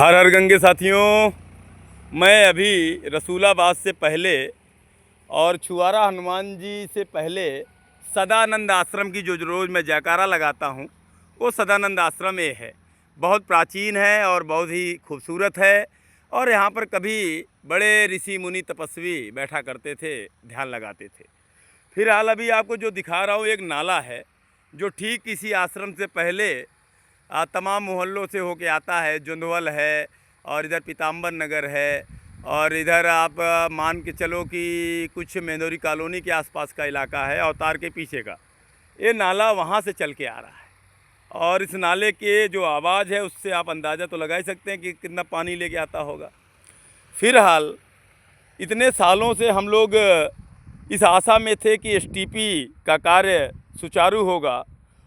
हर हर गंगे साथियों, मैं अभी रसूलाबाद से पहले और छुआरा हनुमान जी से पहले सदानंद आश्रम की जो रोज़ मैं जयकारा लगाता हूँ वो सदानंद आश्रम ये है। बहुत प्राचीन है और बहुत ही खूबसूरत है और यहाँ पर कभी बड़े ऋषि मुनि तपस्वी बैठा करते थे, ध्यान लगाते थे। फिलहाल अभी आपको जो दिखा रहा हूँ एक नाला है जो ठीक इसी आश्रम से पहले तमाम मोहल्लों से होके आता है। जुंदवल है और इधर पीताम्बर नगर है और इधर आप मान के चलो कि कुछ मेंदोरी कॉलोनी के आसपास का इलाका है। अवतार के पीछे का ये नाला वहाँ से चल के आ रहा है और इस नाले के जो आवाज़ है उससे आप अंदाज़ा तो लगा ही सकते हैं कि कितना पानी लेके आता होगा। फिलहाल इतने सालों से हम लोग इस आशा में थे कि एसटीपी का कार्य सुचारू होगा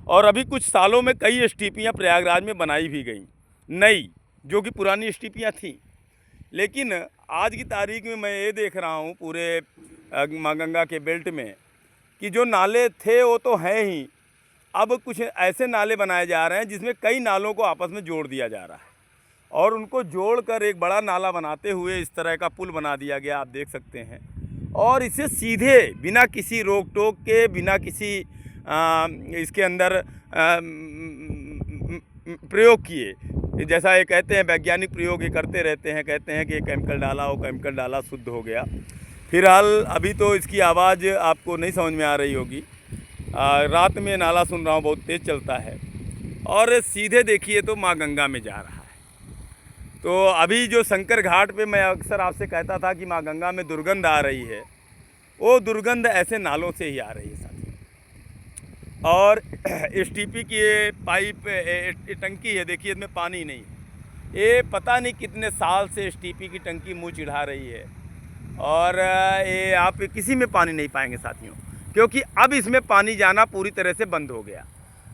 और अभी कुछ सालों में कई एसटीपियाँ प्रयागराज में बनाई भी गई नई, जो कि पुरानी एसटीपियाँ थीं। लेकिन आज की तारीख में मैं ये देख रहा हूँ पूरे माँ गंगा के बेल्ट में कि जो नाले थे वो तो हैं ही, अब कुछ ऐसे नाले बनाए जा रहे हैं जिसमें कई नालों को आपस में जोड़ दिया जा रहा है और उनको जोड़कर एक बड़ा नाला बनाते हुए इस तरह का पुल बना दिया गया, आप देख सकते हैं। और इसे सीधे बिना किसी रोक टोक के, बिना किसी इसके अंदर प्रयोग किए, जैसा ये कहते हैं वैज्ञानिक प्रयोग ये करते रहते हैं, कहते हैं कि केमिकल डाला, वो केमिकल डाला, शुद्ध हो गया। फिलहाल अभी तो इसकी आवाज़ आपको नहीं समझ में आ रही होगी। रात में नाला सुन रहा हूँ, बहुत तेज़ चलता है और सीधे देखिए तो माँ गंगा में जा रहा है। तो अभी जो शंकर घाट पे मैं अक्सर आपसे कहता था कि माँ गंगा में दुर्गंध आ रही है, वो दुर्गंध ऐसे नालों से ही आ रही है साथियों। और एसटीपी की ये पाइप टंकी है, देखिए इसमें पानी नहीं है। ये पता नहीं कितने साल से एसटीपी की टंकी मुँह चिढ़ा रही है और ये आप किसी में पानी नहीं पाएंगे साथियों, क्योंकि अब इसमें पानी जाना पूरी तरह से बंद हो गया।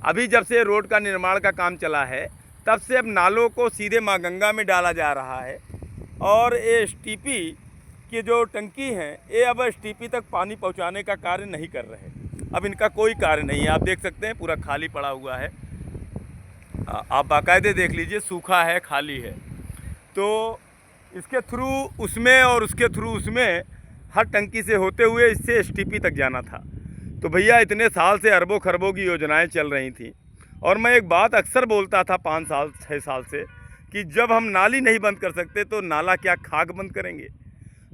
अभी जब से रोड का निर्माण का काम चला है तब से अब नालों को सीधे माँ गंगा में डाला जा रहा है और ये एसटीपी की जो टंकी हैं ये अब एसटीपी तक पानी पहुँचाने का कार्य नहीं कर रहे। अब इनका कोई कार्य नहीं है, आप देख सकते हैं पूरा खाली पड़ा हुआ है। आप बाकायदे देख लीजिए, सूखा है, खाली है। तो इसके थ्रू उसमें और उसके थ्रू उसमें हर टंकी से होते हुए इससे एसटीपी तक जाना था। तो भैया इतने साल से अरबों खरबों की योजनाएं चल रही थी और मैं एक बात अक्सर बोलता था 5 साल 6 साल से कि जब हम नाली नहीं बंद कर सकते तो नाला क्या खाक बंद करेंगे।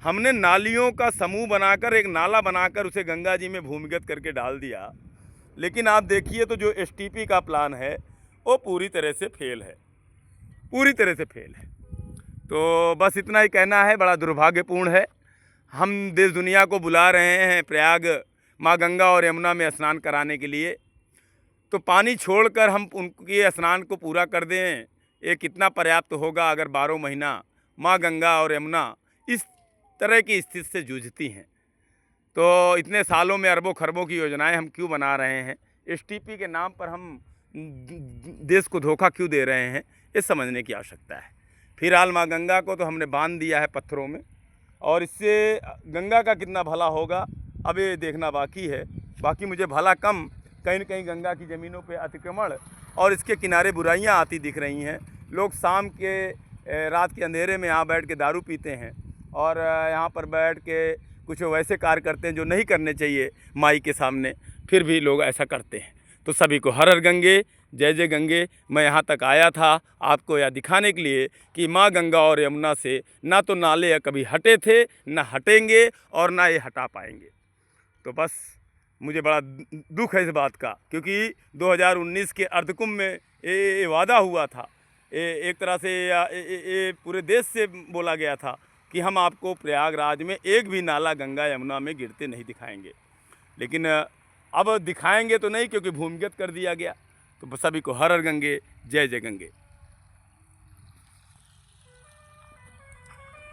हमने नालियों का समूह बनाकर एक नाला बनाकर उसे गंगा जी में भूमिगत करके डाल दिया, लेकिन आप देखिए तो जो एसटीपी का प्लान है वो पूरी तरह से फेल है, पूरी तरह से फेल है। तो बस इतना ही कहना है, बड़ा दुर्भाग्यपूर्ण है। हम देश दुनिया को बुला रहे हैं प्रयाग माँ गंगा और यमुना में स्नान कराने के लिए, तो पानी छोड़कर हम उनके स्नान को पूरा कर दें, ये कितना पर्याप्त होगा अगर 12 महीना माँ गंगा और यमुना इस तरह की स्थिति से जूझती हैं। तो इतने सालों में अरबों खरबों की योजनाएं हम क्यों बना रहे हैं, एसटीपी के नाम पर हम देश को धोखा क्यों दे रहे हैं, ये समझने की आवश्यकता है। फिलहाल माँ गंगा को तो हमने बांध दिया है पत्थरों में और इससे गंगा का कितना भला होगा अब ये देखना बाकी है। बाकी मुझे भला कम, कहीं न कहीं गंगा की ज़मीनों पे अतिक्रमण और इसके किनारे बुराइयां आती दिख रही हैं। लोग शाम के रात के अंधेरे में यहाँ बैठ के दारू पीते हैं और यहाँ पर बैठ के कुछ वैसे कार्य करते हैं जो नहीं करने चाहिए माई के सामने, फिर भी लोग ऐसा करते हैं। तो सभी को हर हर गंगे, जय जय गंगे। मैं यहाँ तक आया था आपको यह दिखाने के लिए कि माँ गंगा और यमुना से ना तो नाले कभी हटे थे, ना हटेंगे और ना ये हटा पाएंगे। तो बस मुझे बड़ा दुख है इस बात का, क्योंकि 2019 के अर्धकुंभ में ये वादा हुआ था, एक तरह से ये पूरे देश से बोला गया था कि हम आपको प्रयागराज में एक भी नाला गंगा यमुना में गिरते नहीं दिखाएंगे। लेकिन अब दिखाएंगे तो नहीं, क्योंकि भूमिगत कर दिया गया। तो सभी को हर हर गंगे, जय जय गंगे।